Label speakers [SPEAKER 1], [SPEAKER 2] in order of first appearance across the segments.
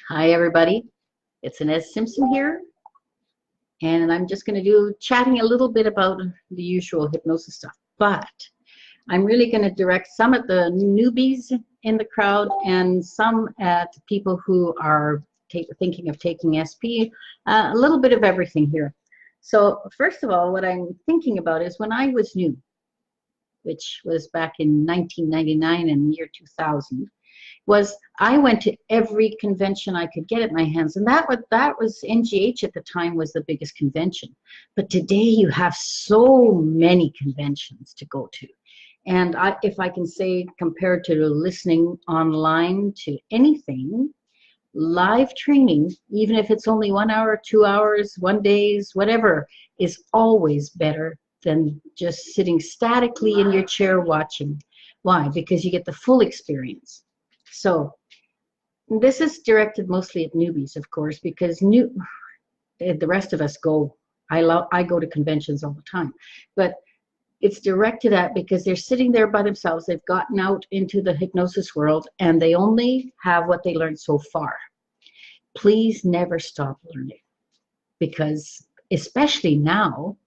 [SPEAKER 1] Hi, everybody. It's Inez Simpson here, and I'm just going to do chatting a little bit about the usual hypnosis stuff. But I'm really going to direct some at the newbies in the crowd and some at people who are thinking of taking SP, a little bit of everything here. So first of all, what I'm thinking about is when I was new, which was back in 1999 and the year 2000, was I went to every convention I could get at my hands, and that was NGH at the time was the biggest convention. But today you have so many conventions to go to, and if I can say, compared to listening online to anything, live training, even if it's only 1 hour, 2 hours, 1 days, whatever, is always better than just sitting statically in your chair watching. Why? Because you get the full experience. So this is directed mostly at newbies, of course, because the rest of us go. I go to conventions all the time, but it's directed at because they're sitting there by themselves. They've gotten out into the hypnosis world and they only have what they learned so far. Please never stop learning, because especially now,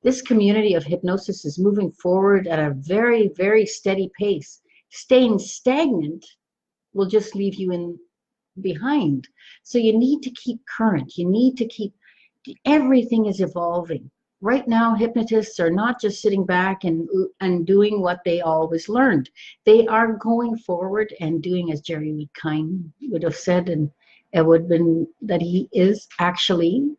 [SPEAKER 1] this community of hypnosis is moving forward at a very, very steady pace. Staying stagnant will just leave you behind. So you need to keep current. You need to keep, everything is evolving. Right now, hypnotists are not just sitting back and doing what they always learned. They are going forward and doing, as Jerry would have said, and it would have been that he is actually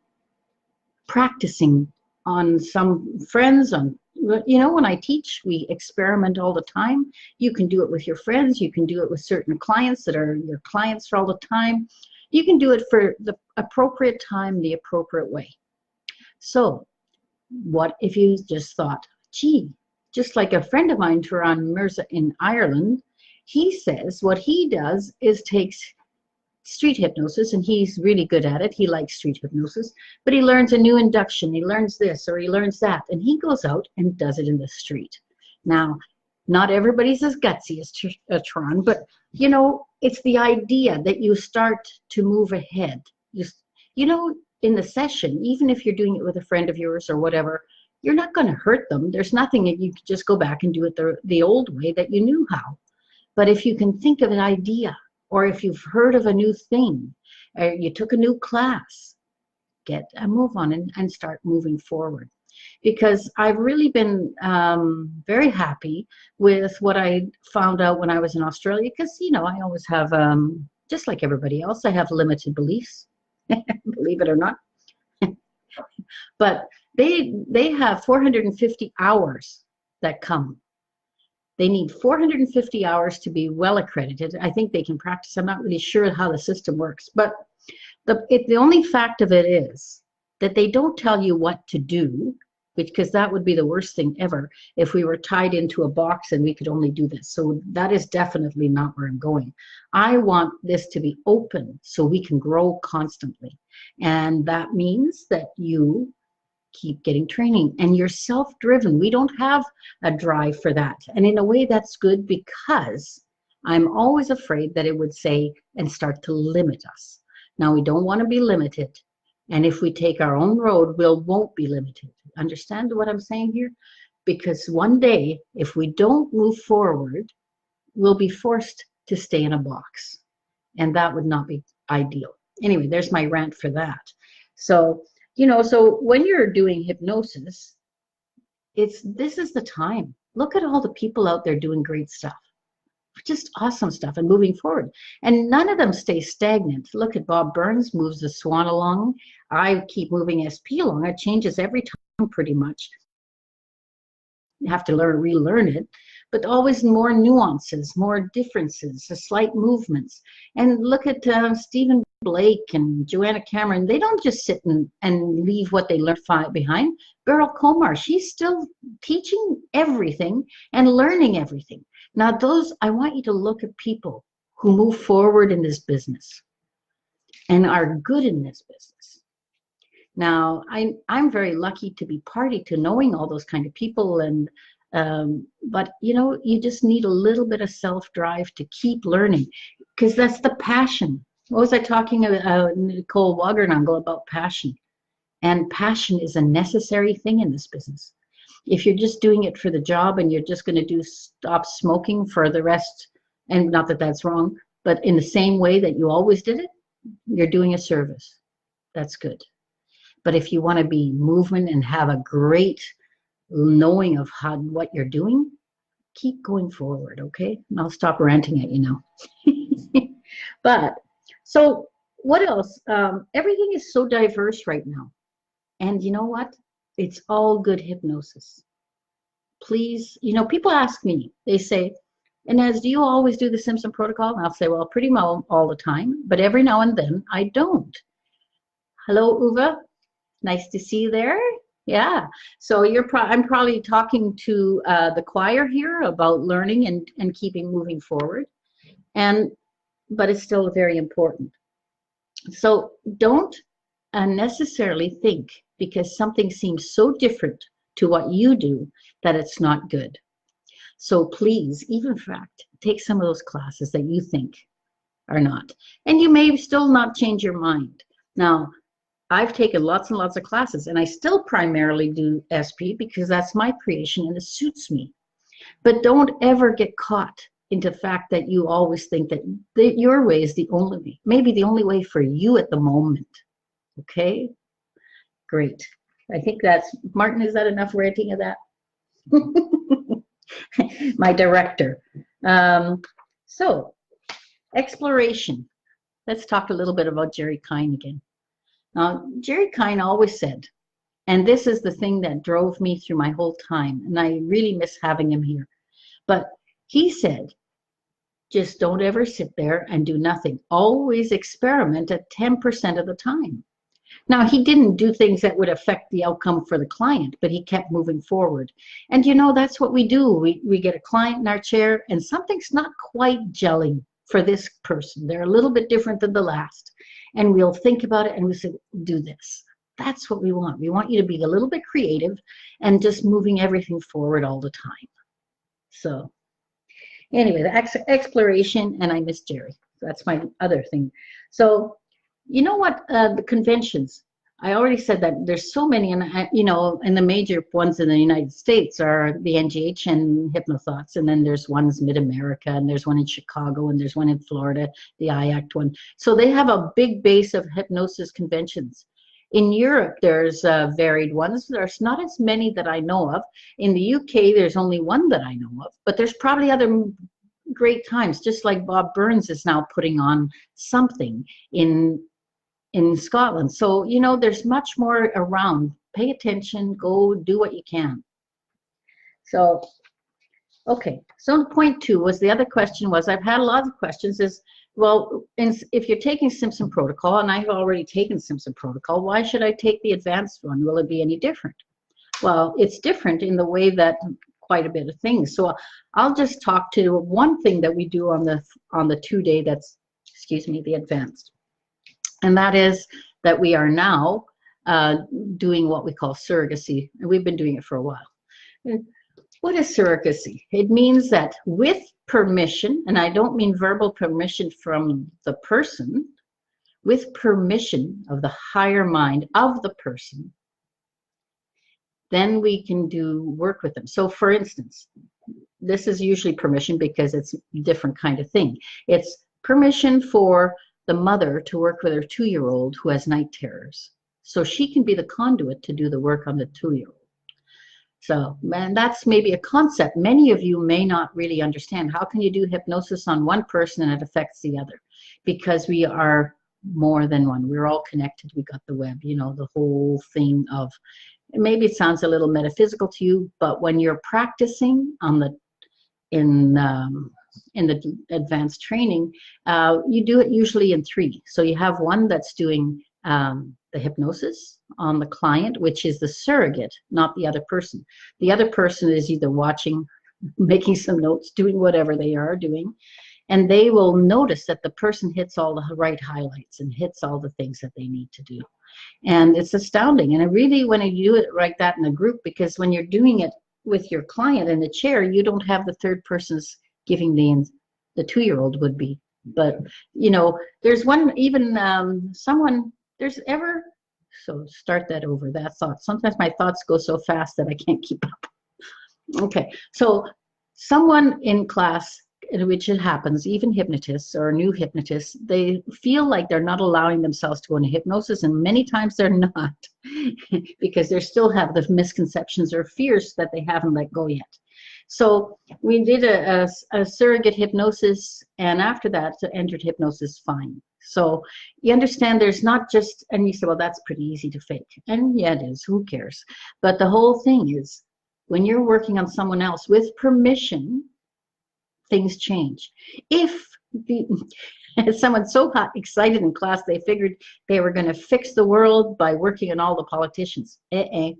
[SPEAKER 1] practicing on some friends. When I teach, we experiment all the time. You can do it with your friends. You can do it with certain clients that are your clients for all the time. You can do it for the appropriate time, the appropriate way. So what if you just thought, gee, just like a friend of mine, Turan Mirza in Ireland, he says what he does is takes street hypnosis, and he's really good at it. He likes street hypnosis, but he learns a new induction. He learns this or he learns that, and he goes out and does it in the street. Now, not everybody's as gutsy as Tron, but it's the idea that you start to move ahead. In the session, even if you're doing it with a friend of yours or whatever, you're not going to hurt them. There's nothing that you can just go back and do it the old way that you knew how. But if you can think of an idea, or if you've heard of a new thing, or you took a new class, get a move on and start moving forward. Because I've really been very happy with what I found out when I was in Australia, because, I always have, just like everybody else, I have limited beliefs, believe it or not. But they have 450 hours that come. They need 450 hours to be well accredited. I think they can practice. I'm not really sure how the system works. But the only fact of it is that they don't tell you what to do, because that would be the worst thing ever if we were tied into a box and we could only do this. So that is definitely not where I'm going. I want this to be open so we can grow constantly. And that means that you keep getting training, and you're self-driven. We don't have a drive for that, and in a way that's good, because I'm always afraid that it would say and start to limit us. Now, we don't want to be limited, and if we take our own road, we won't be limited. Understand what I'm saying here? Because one day, if we don't move forward, we'll be forced to stay in a box, and that would not be ideal. Anyway, there's my rant for that. So so when you're doing hypnosis, this is the time. Look at all the people out there doing great stuff, just awesome stuff, and moving forward. And none of them stay stagnant. Look at Bob Burns, moves the swan along. I keep moving SP along. It changes every time pretty much. You have to relearn it, but always more nuances, more differences, slight movements. And look at Stephen Blake and Joanna Cameron. They don't just sit and leave what they learned behind. Beryl Komar, she's still teaching everything and learning everything. Now, I want you to look at people who move forward in this business and are good in this business. Now, I'm very lucky to be party to knowing all those kind of people, and but you just need a little bit of self-drive to keep learning, because that's the passion. What was I talking about, Nicole Wagernagel, about passion? And passion is a necessary thing in this business. If you're just doing it for the job and you're just going to stop smoking for the rest, and not that that's wrong, but in the same way that you always did it, you're doing a service. That's good. But if you want to be movement and have a great knowing of what you're doing, keep going forward, okay? And I'll stop ranting at you now. But so what else? Everything is so diverse right now. And you know what? It's all good hypnosis. Please, people ask me, they say, Inez, do you always do the Simpson Protocol? And I'll say, well, pretty much all the time, but every now and then I don't. Hello, Uva. Nice to see you there. Yeah. So I'm probably talking to the choir here about learning and keeping moving forward. But it's still very important. So don't unnecessarily think because something seems so different to what you do that it's not good. So please, even in fact, take some of those classes that you think are not. And you may still not change your mind. Now, I've taken lots and lots of classes, and I still primarily do SP because that's my creation and it suits me. But don't ever get caught into the fact that you always think that your way is the only way, maybe the only way for you at the moment. Okay? Great. I think Martin, is that enough rating of that? My director. So, exploration. Let's talk a little bit about Jerry Kine again. Now, Jerry Kine always said, and this is the thing that drove me through my whole time, and I really miss having him here, but he said, just don't ever sit there and do nothing. Always experiment at 10% of the time. Now, he didn't do things that would affect the outcome for the client, but he kept moving forward. And that's what we do. We get a client in our chair and something's not quite gelling for this person. They're a little bit different than the last. And we'll think about it and we say, do this. That's what we want. We want you to be a little bit creative and just moving everything forward all the time. So anyway, the exploration, and I miss Jerry. That's my other thing. So you know what, the conventions, I already said that there's so many, and and the major ones in the United States are the NGH and Hypnothoughts, and then there's ones Mid-America, and there's one in Chicago, and there's one in Florida, the IACT one. So they have a big base of hypnosis conventions. In Europe, there's varied ones. There's not as many that I know of. In the UK, there's only one that I know of, but there's probably other great times, just like Bob Burns is now putting on something in Scotland. So, there's much more around. Pay attention, go do what you can. So, okay. So point 2 was, the other question was, I've had a lot of questions is, well, if you're taking Simpson Protocol, and I've already taken Simpson Protocol, why should I take the advanced one? Will it be any different? Well, it's different in the way that quite a bit of things. So I'll just talk to one thing that we do on the 2-day, that's, the advanced. And that is that we are now doing what we call surrogacy, and we've been doing it for a while. What is surrogacy? It means that with permission, and I don't mean verbal permission from the person, with permission of the higher mind of the person, then we can do work with them. So for instance, this is usually permission because it's a different kind of thing. It's permission for the mother to work with her 2-year-old who has night terrors. So she can be the conduit to do the work on the 2-year-old. So, man, that's maybe a concept many of you may not really understand. How can you do hypnosis on one person and it affects the other? Because we are more than one. We're all connected. We got the web, the whole thing of, maybe it sounds a little metaphysical to you, but when you're practicing in the advanced training, you do it usually in 3. So you have one that's doing the hypnosis on the client, which is the surrogate, not the other person. The other person is either watching, making some notes, doing whatever they are doing, and they will notice that the person hits all the right highlights and hits all the things that they need to do. And it's astounding. And I really want to do it like that in a group, because when you're doing it with your client in the chair, you don't have the third person's giving the 2-year-old would be But, you know, there's one, even someone, there's ever, so start that over, that thought. Sometimes my thoughts go so fast that I can't keep up. Okay, so someone in class, in which it happens, even hypnotists or new hypnotists, they feel like they're not allowing themselves to go into hypnosis, and many times they're not because they still have the misconceptions or fears that they haven't let go yet. So we did a surrogate hypnosis, and after that, entered hypnosis fine. So you understand there's not just, and you say, well, that's pretty easy to fake. And yeah, it is, who cares? But the whole thing is, when you're working on someone else with permission, things change. If someone's so hot, excited in class, they figured they were going to fix the world by working on all the politicians. There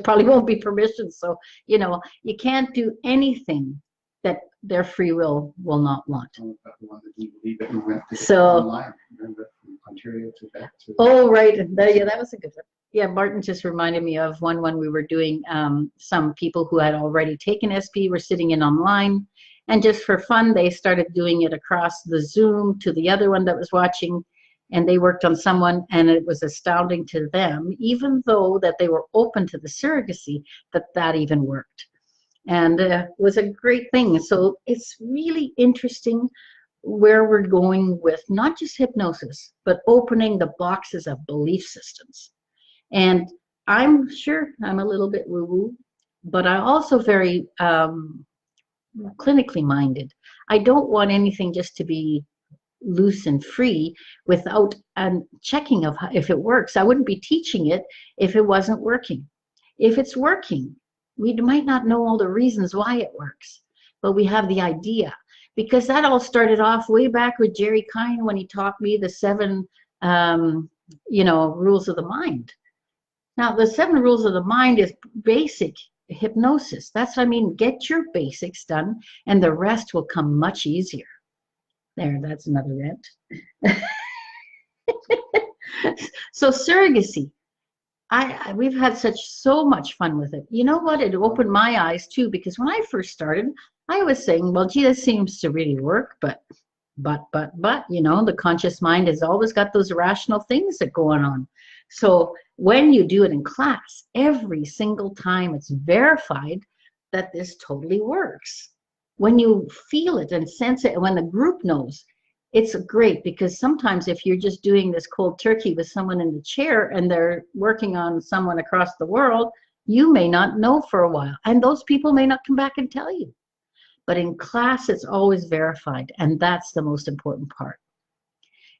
[SPEAKER 1] probably won't be permission. So, you know, you can't do anything that their free will not want. So, oh, right. Yeah, that was a good one. Yeah, Martin just reminded me of one we were doing. Some people who had already taken SP were sitting in online, and just for fun, they started doing it across the Zoom to the other one that was watching, and they worked on someone, and it was astounding to them, even though that they were open to the surrogacy, that even worked. And it was a great thing. So it's really interesting where we're going with not just hypnosis, but opening the boxes of belief systems. And I'm sure I'm a little bit woo-woo, but I'm also very clinically minded. I don't want anything just to be loose and free without checking of if it works. I wouldn't be teaching it if it wasn't working. If it's working, we might not know all the reasons why it works, but we have the idea. Because that all started off way back with Jerry Kine when he taught me the 7, rules of the mind. Now, the 7 rules of the mind is basic hypnosis. That's what I mean. Get your basics done, and the rest will come much easier. There, that's another rant. So surrogacy. We've had so much fun with it. You know what? It opened my eyes too, because when I first started, I was saying, well, gee, this seems to really work, but, you know, the conscious mind has always got those irrational things that go on. So when you do it in class, every single time it's verified that this totally works. When you feel it and sense it, and when the group knows, it's great, because sometimes if you're just doing this cold turkey with someone in the chair and they're working on someone across the world, you may not know for a while, and those people may not come back and tell you. But in class, it's always verified, and that's the most important part.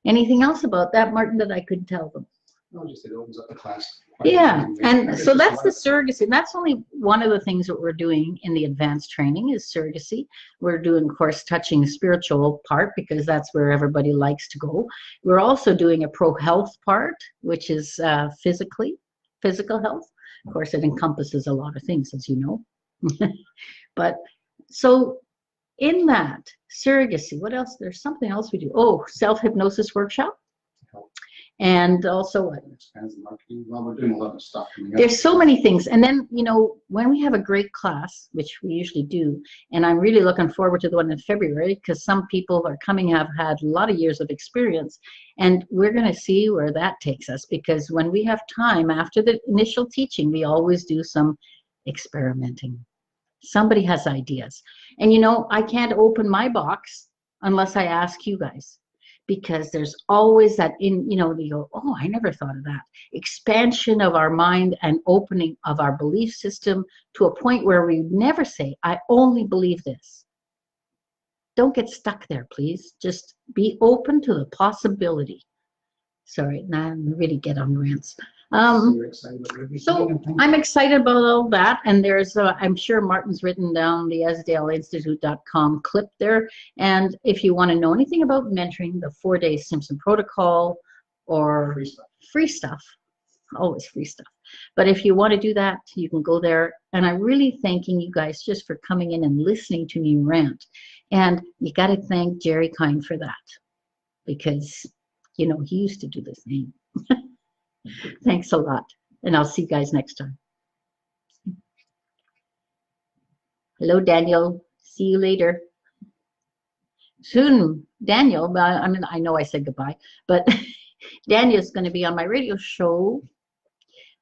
[SPEAKER 1] Anything else about that, Martin, that I could tell them?
[SPEAKER 2] No, just it opens up the class.
[SPEAKER 1] Yeah, and so that's the surrogacy. And that's only one of the things that we're doing in the advanced training is surrogacy. We're doing, of course, touching the spiritual part, because that's where everybody likes to go. We're also doing a pro-health part, which is physical health. Of course, it encompasses a lot of things, as you know. But so in that surrogacy, what else? There's something else we do. Oh, self-hypnosis workshop. And also what?
[SPEAKER 2] Marketing. Well, we're doing a lot of stuff.
[SPEAKER 1] There's so many things. And then, you know, when we have a great class, which we usually do, and I'm really looking forward to the one in February, because some people are coming have had a lot of years of experience, and we're going to see where that takes us, because when we have time after the initial teaching, we always do some experimenting. Somebody has ideas. And, you know, I can't open my box unless I ask you guys. Because there's always that you go, oh, I never thought of that. Expansion of our mind and opening of our belief system to a point where we never say, I only believe this. Don't get stuck there, please. Just be open to the possibility. Sorry, now I'm really get on rants. So I'm excited about all that, and there's I'm sure Martin's written down the esdaleinstitute.com clip there, and if you want to know anything about mentoring, the 4-day Simpson Protocol, or free stuff, always free stuff, but if you want to do that, you can go there. And I'm really thanking you guys just for coming in and listening to me rant, and you got to thank Jerry Kine for that, because you know he used to do the same. Thanks a lot, and I'll see you guys next time. Hello, Daniel. See you later. soon Daniel, but I mean, I know I said goodbye, but Daniel's going to be on my radio show.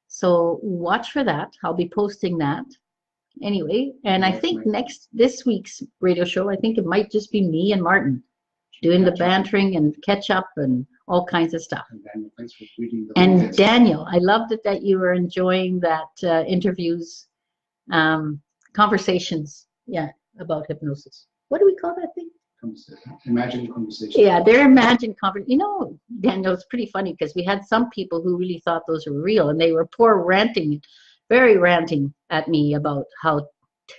[SPEAKER 1] So watch for that. I'll be posting that anyway. And I think this week's radio show, I think it might just be me and Martin doing the bantering and catch up and all kinds of stuff.
[SPEAKER 2] And Daniel, thanks for reading the
[SPEAKER 1] And
[SPEAKER 2] list.
[SPEAKER 1] Daniel, I loved it that you were enjoying that interviews, conversations, about hypnosis. What do we call that thing?
[SPEAKER 2] Imagined conversation.
[SPEAKER 1] Yeah, they're imagined conversation. You know, Daniel, it's pretty funny because we had some people who really thought those were real, and they were very ranting at me about how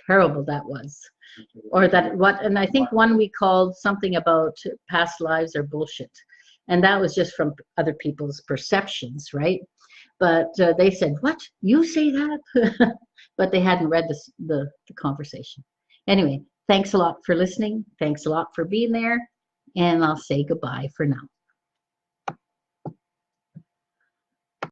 [SPEAKER 1] terrible that was. Or that and I think one we called something about past lives are bullshit. And that was just from other people's perceptions, right? But they said, what? You say that? But they hadn't read the conversation. Anyway, thanks a lot for listening. Thanks a lot for being there. And I'll say goodbye for now.